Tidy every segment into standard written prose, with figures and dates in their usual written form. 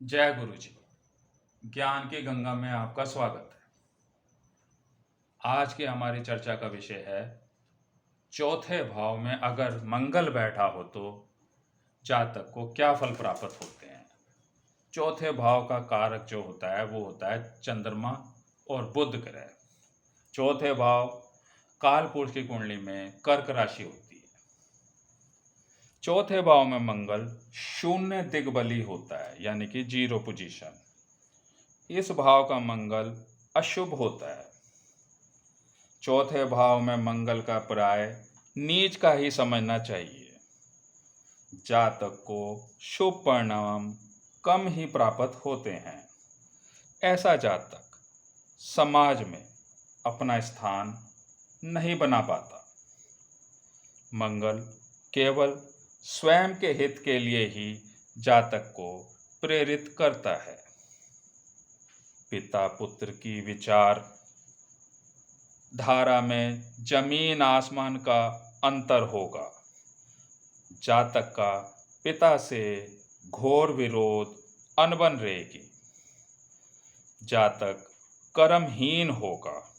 जय गुरु जी। ज्ञान की गंगा में आपका स्वागत है। आज की हमारी चर्चा का विषय है चौथे भाव में अगर मंगल बैठा हो तो जातक को क्या फल प्राप्त होते हैं। चौथे भाव का कारक जो होता है वो होता है चंद्रमा और बुध ग्रह। चौथे भाव काल पुरुष की कुंडली में कर्क राशि होती है। चौथे भाव में मंगल शून्य दिग्बली होता है, यानी कि जीरो पोजीशन। इस भाव का मंगल अशुभ होता है। चौथे भाव में मंगल का प्राय नीच का ही समझना चाहिए। जातक को शुभ परिणाम कम ही प्राप्त होते हैं। ऐसा जातक समाज में अपना स्थान नहीं बना पाता। मंगल केवल स्वयं के हित के लिए ही जातक को प्रेरित करता है। पिता पुत्र की विचार धारा में जमीन आसमान का अंतर होगा। जातक का पिता से घोर विरोध अनबन रहेगी। जातक कर्महीन होगा।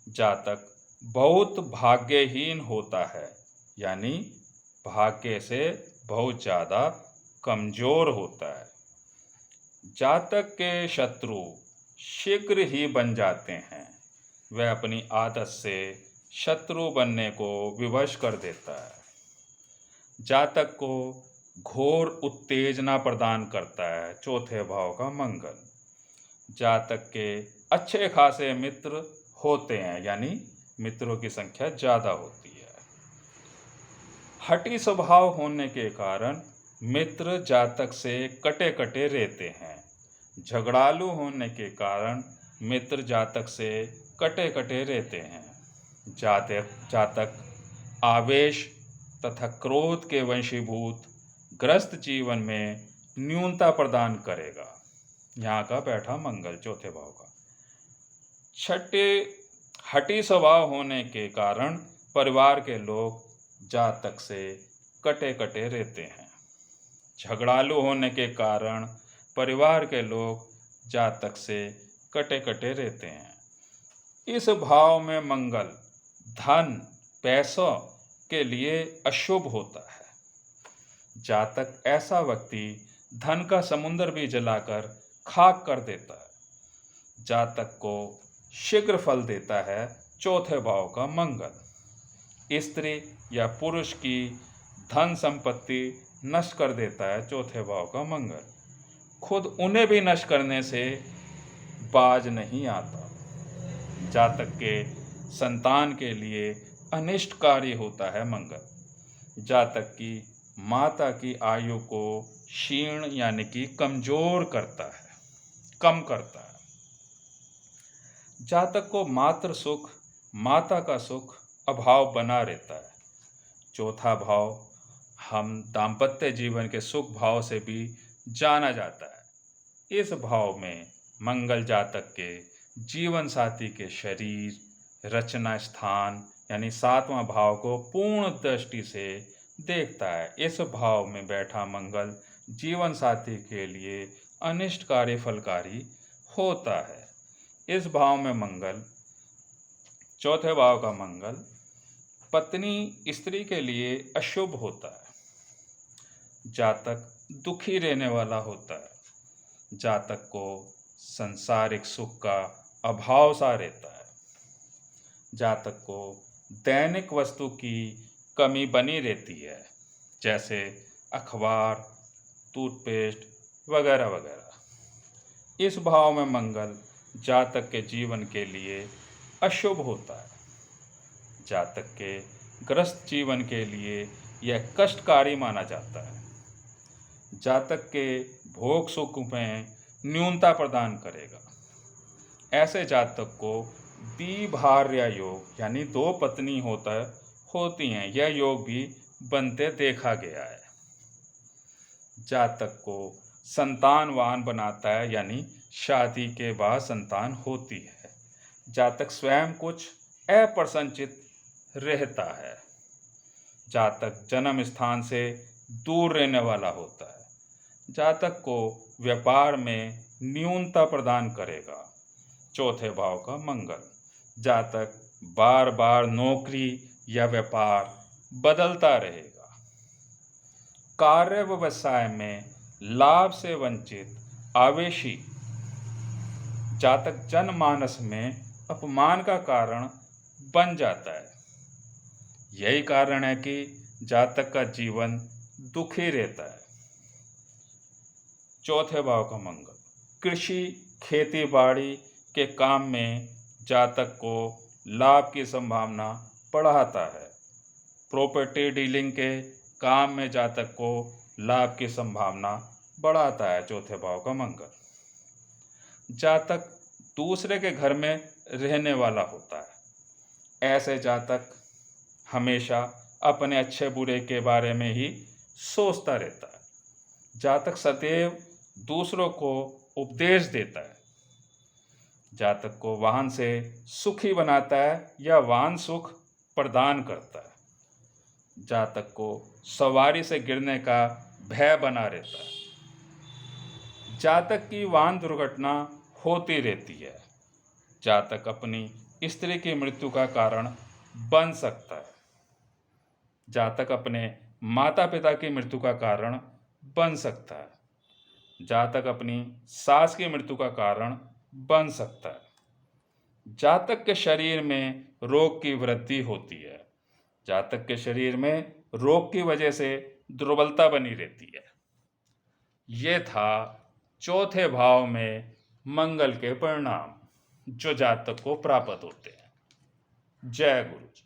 जातक बहुत भाग्यहीन होता है, यानी भाग्य से बहुत ज़्यादा कमज़ोर होता है। जातक के शत्रु शीघ्र ही बन जाते हैं। वह अपनी आदत से शत्रु बनने को विवश कर देता है। जातक को घोर उत्तेजना प्रदान करता है चौथे भाव का मंगल। जातक के अच्छे खासे मित्र होते हैं, यानी मित्रों की संख्या ज़्यादा होती है। हठी स्वभाव होने के कारण मित्र जातक से कटे कटे रहते हैं। झगड़ालू होने के कारण मित्र जातक से कटे कटे रहते हैं। जातक आवेश तथा क्रोध के वशीभूत ग्रस्त जीवन में न्यूनता प्रदान करेगा। यहाँ का बैठा मंगल चौथे भाव का। छठे हठी स्वभाव होने के कारण परिवार के लोग जातक से कटे कटे रहते हैं। झगड़ालू होने के कारण परिवार के लोग जातक से कटे कटे रहते हैं। इस भाव में मंगल धन पैसों के लिए अशुभ होता है। जातक ऐसा व्यक्ति धन का समुद्र भी जलाकर खाक कर देता है। जातक को शीघ्र फल देता है चौथे भाव का मंगल। स्त्री या पुरुष की धन संपत्ति नष्ट कर देता है चौथे भाव का मंगल। खुद उन्हें भी नष्ट करने से बाज नहीं आता। जातक के संतान के लिए अनिष्टकारी होता है मंगल। जातक की माता की आयु को क्षीण यानी कि कमजोर करता है, कम करता है। जातक को मातृ सुख, माता का सुख अभाव बना रहता है। चौथा भाव हम दाम्पत्य जीवन के सुख भाव से भी जाना जाता है। इस भाव में मंगल जातक के जीवन साथी के शरीर, रचना स्थान यानी सातवां भाव को पूर्ण दृष्टि से देखता है। इस भाव में बैठा मंगल जीवन साथी के लिए अनिष्टकारी फलकारी होता है। इस भाव में मंगल चौथे भाव का मंगल पत्नी स्त्री के लिए अशुभ होता है। जातक दुखी रहने वाला होता है। जातक को सांसारिक सुख का अभाव सा रहता है। जातक को दैनिक वस्तु की कमी बनी रहती है, जैसे अखबार, टूथपेस्ट वगैरह वगैरह। इस भाव में मंगल जातक के जीवन के लिए अशुभ होता है। जातक के ग्रस्त जीवन के लिए यह कष्टकारी माना जाता है। जातक के भोग सुख में न्यूनता प्रदान करेगा। ऐसे जातक को द्विभार्या योग यानी दो पत्नी होती हैं, यह योग भी बनते देखा गया है। जातक को संतानवान बनाता है, यानी शादी के बाद संतान होती है। जातक स्वयं कुछ अप्रसन्नचित रहता है। जातक जन्म स्थान से दूर रहने वाला होता है। जातक को व्यापार में न्यूनता प्रदान करेगा। चौथे भाव का मंगल, जातक बार बार नौकरी या व्यापार बदलता रहेगा। कार्य व्यवसाय में लाभ से वंचित आवेशी, जातक जनमानस में अपमान का कारण बन जाता है। यही कारण है कि जातक का जीवन दुखी रहता है। चौथे भाव का मंगल, कृषि खेती बाड़ी के काम में जातक को लाभ की संभावना बढ़ाता है। प्रॉपर्टी डीलिंग के काम में जातक को लाभ की संभावना बढ़ाता है। चौथे भाव का मंगल, जातक दूसरे के घर में रहने वाला होता है। ऐसे जातक हमेशा अपने अच्छे बुरे के बारे में ही सोचता रहता है। जातक सदैव दूसरों को उपदेश देता है। जातक को वाहन से सुखी बनाता है या वाहन सुख प्रदान करता है। जातक को सवारी से गिरने का भय बना रहता है। जातक की वाहन दुर्घटना होती रहती है। जातक अपनी स्त्री की मृत्यु का कारण बन सकता है। जातक अपने माता पिता की मृत्यु का कारण बन सकता है। जातक अपनी सास की मृत्यु का कारण बन सकता है। जातक के शरीर में रोग की वृद्धि होती है। जातक के शरीर में रोग की वजह से दुर्बलता बनी रहती है। ये था चौथे भाव में मंगल के परिणाम जो जातक को प्राप्त होते हैं। जय गुरु जी।